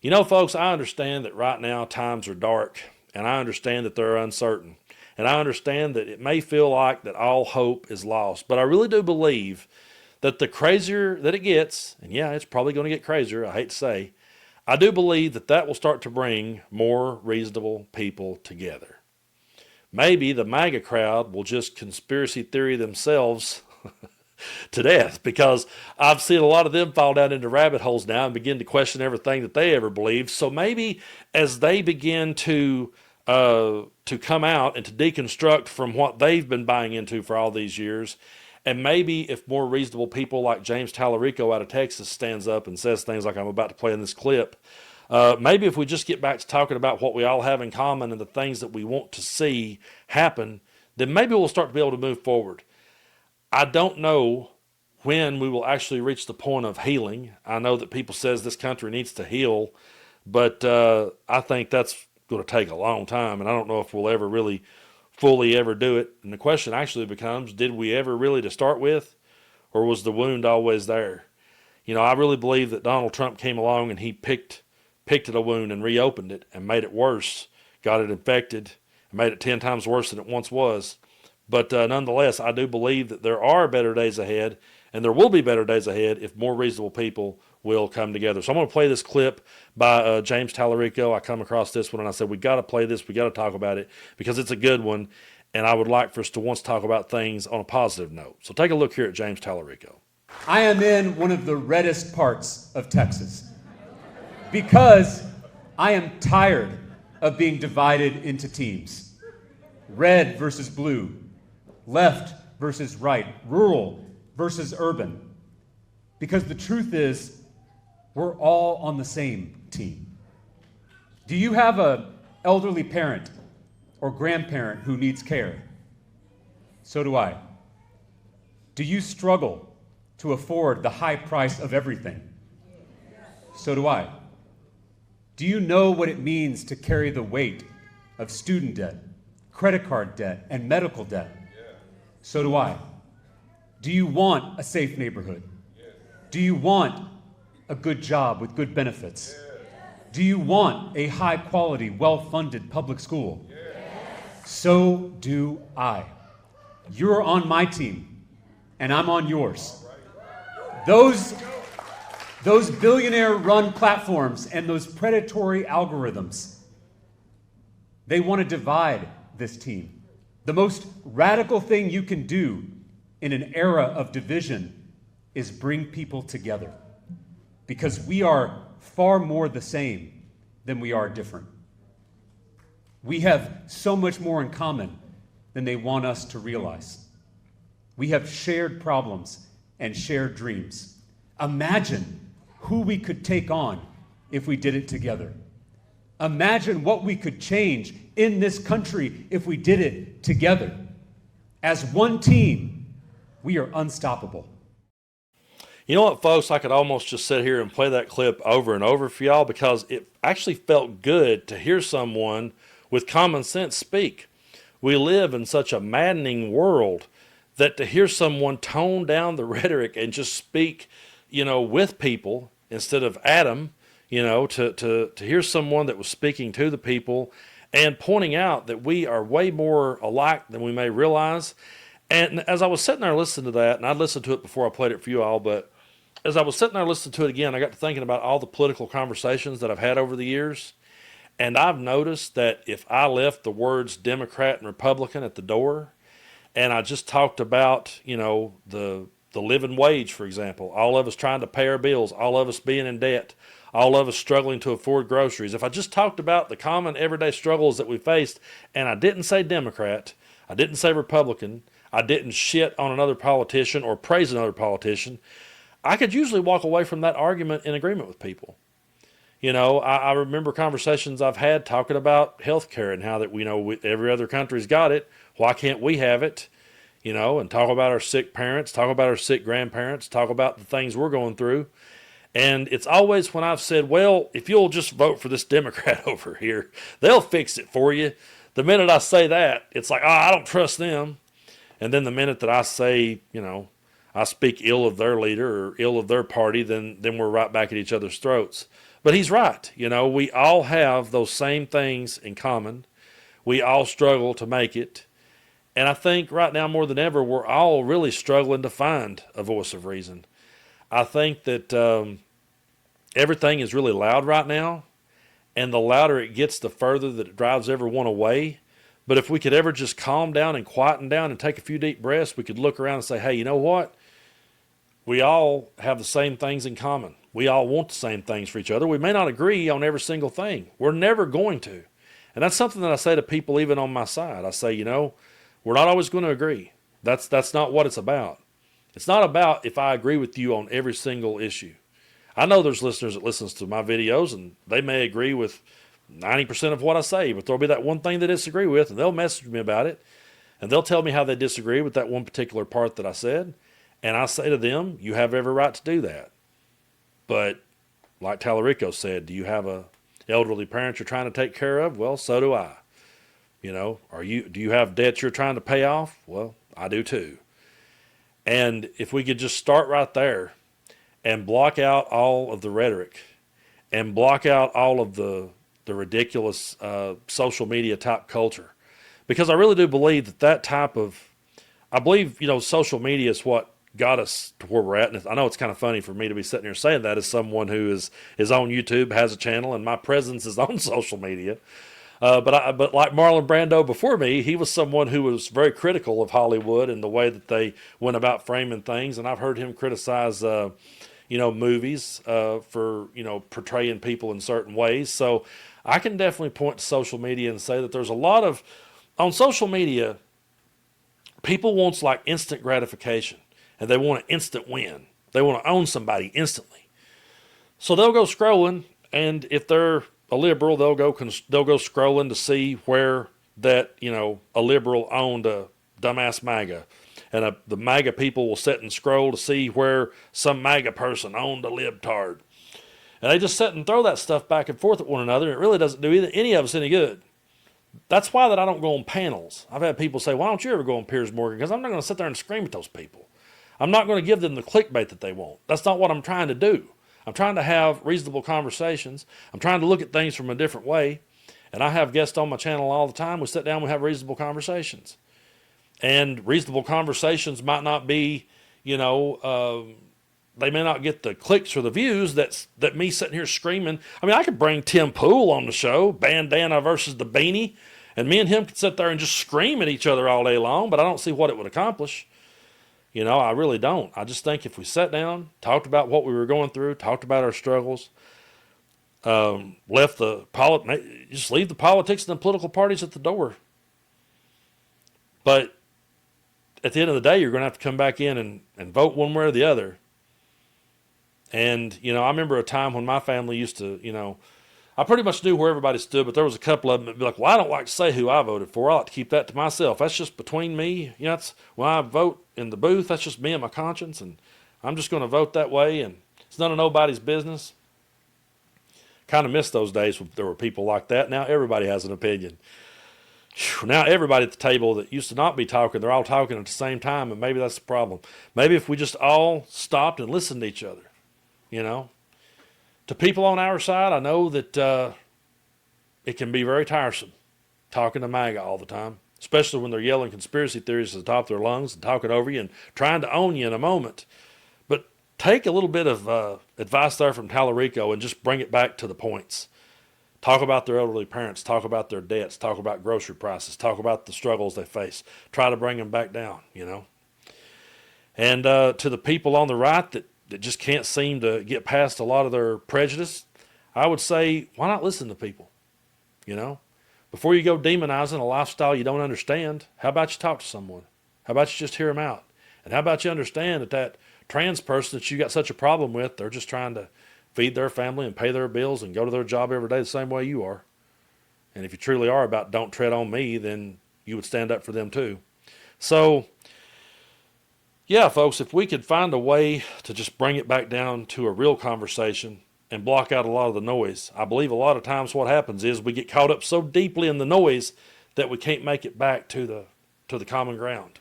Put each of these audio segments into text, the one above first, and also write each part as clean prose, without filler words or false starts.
You know, folks, I understand that right now times are dark, and I understand that they're uncertain. And I understand that it may feel like that all hope is lost. But I really do believe that the crazier that it gets, and yeah, it's probably going to get crazier, I hate to say, I do believe that that will start to bring more reasonable people together. Maybe the MAGA crowd will just conspiracy theory themselves to death because I've seen a lot of them fall down into rabbit holes now and begin to question everything that they ever believed. So maybe as they begin to come out and to deconstruct from what they've been buying into for all these years, and maybe if more reasonable people like James Talarico out of Texas stands up and says things like I'm about to play in this clip, maybe if we just get back to talking about what we all have in common and the things that we want to see happen, then maybe we'll start to be able to move forward. I don't know when we will actually reach the point of healing. I know that people says this country needs to heal, but I think that's going to take a long time, and I don't know if we'll ever really fully ever do it. And the question actually becomes, did we ever really to start with, or was the wound always there? You know, I really believe that Donald Trump came along and he picked at a wound and reopened it and made it worse, got it infected, and made it 10 times worse than it once was. But nonetheless, I do believe that there are better days ahead, and there will be better days ahead if more reasonable people will come together. So I'm going to play this clip by James Talarico. I come across this one, and I said, we got to play this. We got to talk about it because it's a good one, and I would like for us to once talk about things on a positive note. So take a look here at James Talarico. I am in one of the reddest parts of Texas because I am tired of being divided into teams. Red versus blue, left versus right, rural versus urban. Because the truth is, we're all on the same team. Do you have an elderly parent or grandparent who needs care? So do I. Do you struggle to afford the high price of everything? So do I. Do you know what it means to carry the weight of student debt, credit card debt, and medical debt? So do I. Do you want a safe neighborhood? Do you want a good job with good benefits? Do you want a high quality, well-funded public school? So do I. You're on my team, and I'm on yours. Those billionaire-run platforms and those predatory algorithms, they want to divide this team. The most radical thing you can do in an era of division is bring people together, because we are far more the same than we are different. We have so much more in common than they want us to realize. We have shared problems and shared dreams. Imagine who we could take on if we did it together. Imagine what we could change in this country if we did it together. As one team, we are unstoppable. You know what, folks? I could almost just sit here and play that clip over and over for y'all because it actually felt good to hear someone with common sense speak. We live in such a maddening world that to hear someone tone down the rhetoric and just speak, with people instead of at them, to hear someone that was speaking to the people and pointing out that we are way more alike than we may realize. And as I was sitting there listening to that, and I'd listened to it before I played it for you all, but as I was sitting there listening to it again, I got to thinking about all the political conversations that I've had over the years. And I've noticed that if I left the words Democrat and Republican at the door, and I just talked about, the living wage, for example, all of us trying to pay our bills, all of us being in debt, all of us struggling to afford groceries. If I just talked about the common everyday struggles that we faced, and I didn't say Democrat, I didn't say Republican, I didn't shit on another politician or praise another politician, I could usually walk away from that argument in agreement with people. I remember conversations I've had talking about healthcare and how that every other country's got it. Why can't we have it? And talk about our sick parents, talk about our sick grandparents, talk about the things we're going through. And it's always when I've said, well, if you'll just vote for this Democrat over here, they'll fix it for you. The minute I say that, it's like, I don't trust them. And then the minute that I say, I speak ill of their leader or ill of their party, then we're right back at each other's throats. But he's right. You know, we all have those same things in common. We all struggle to make it. And I think right now more than ever, we're all really struggling to find a voice of reason. I think that everything is really loud right now. And the louder it gets, the further that it drives everyone away. But if we could ever just calm down and quieten down and take a few deep breaths, we could look around and say, hey, you know what? We all have the same things in common. We all want the same things for each other. We may not agree on every single thing. We're never going to. And that's something that I say to people even on my side. I say, you know, we're not always going to agree. That's not what it's about. It's not about if I agree with you on every single issue. I know there's listeners that listens to my videos and they may agree with 90% of what I say, but there'll be that one thing they disagree with, and they'll message me about it, and they'll tell me how they disagree with that one particular part that I said, and I say to them, you have every right to do that. But like Talarico said, do you have a elderly parent you're trying to take care of? Well, so do I. You know, do you have debts you're trying to pay off? Well, I do too. And if we could just start right there and block out all of the rhetoric and block out all of the ridiculous social media type culture, because I really do believe that type of, I believe, you know, social media is what got us to where we're at. And I know it's kind of funny for me to be sitting here saying that as someone who is on YouTube, has a channel, and my presence is on social media. But like Marlon Brando before me, he was someone who was very critical of Hollywood and the way that they went about framing things. And I've heard him criticize, movies for, portraying people in certain ways. So I can definitely point to social media and say that there's a lot of, on social media, people want like instant gratification and they want an instant win. They want to own somebody instantly. So they'll go scrolling, and if they're a liberal, they'll go scrolling to see where that, a liberal owned a dumbass MAGA. And the MAGA people will sit and scroll to see where some MAGA person owned a libtard. And they just sit and throw that stuff back and forth at one another, and it really doesn't do any of us any good. That's why that I don't go on panels. I've had people say, why don't you ever go on Piers Morgan? Because I'm not going to sit there and scream at those people. I'm not going to give them the clickbait that they want. That's not what I'm trying to do. I'm trying to have reasonable conversations. I'm trying to look at things from a different way. And I have guests on my channel all the time. We sit down, we have reasonable conversations. And reasonable conversations might not be, they may not get the clicks or the views that me sitting here screaming. I mean, I could bring Tim Pool on the show, Bandana versus the Beanie, and me and him could sit there and just scream at each other all day long, but I don't see what it would accomplish. I really don't. I just think if we sat down, talked about what we were going through, talked about our struggles, just leave the politics and the political parties at the door. But at the end of the day, you're going to have to come back in and vote one way or the other. And, I remember a time when my family used to, I pretty much knew where everybody stood, but there was a couple of them that would be like, well, I don't like to say who I voted for. I like to keep that to myself. That's just between me. That's when I vote in the booth, that's just me and my conscience, and I'm just going to vote that way, and it's none of nobody's business. Kind of miss those days when there were people like that. Now everybody has an opinion. Now everybody at the table that used to not be talking, they're all talking at the same time, and maybe that's the problem. Maybe if we just all stopped and listened to each other, To people on our side, I know that it can be very tiresome talking to MAGA all the time, especially when they're yelling conspiracy theories at the top of their lungs and talking over you and trying to own you in a moment. But take a little bit of advice there from Talarico and just bring it back to the points. Talk about their elderly parents, talk about their debts, talk about grocery prices, talk about the struggles they face. Try to bring them back down, And to the people on the right that just can't seem to get past a lot of their prejudice, I would say, why not listen to people? Before you go demonizing a lifestyle you don't understand, how about you talk to someone? How about you just hear them out? And how about you understand that trans person that you got such a problem with, they're just trying to feed their family and pay their bills and go to their job every day the same way you are. And if you truly are about don't tread on me, then you would stand up for them too. So, yeah, folks, if we could find a way to just bring it back down to a real conversation and block out a lot of the noise, I believe a lot of times what happens is we get caught up so deeply in the noise that we can't make it back to the common ground.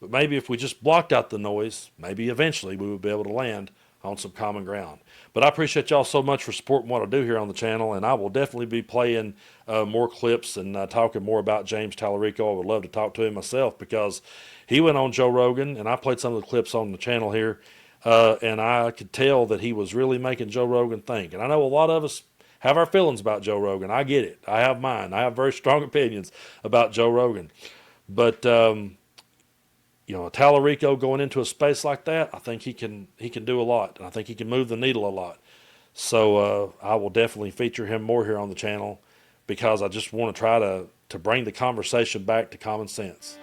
But maybe if we just blocked out the noise, maybe eventually we would be able to land on some common ground. But I appreciate y'all so much for supporting what I do here on the channel, and I will definitely be playing more clips and talking more about James Talarico. I would love to talk to him myself because he went on Joe Rogan, and I played some of the clips on the channel here, and I could tell that he was really making Joe Rogan think. And I know a lot of us have our feelings about Joe Rogan. I get it. I have mine. I have very strong opinions about Joe Rogan. But Talarico going into a space like that, I think he can do a lot, and I think he can move the needle a lot. So I will definitely feature him more here on the channel because I just want to try to bring the conversation back to common sense.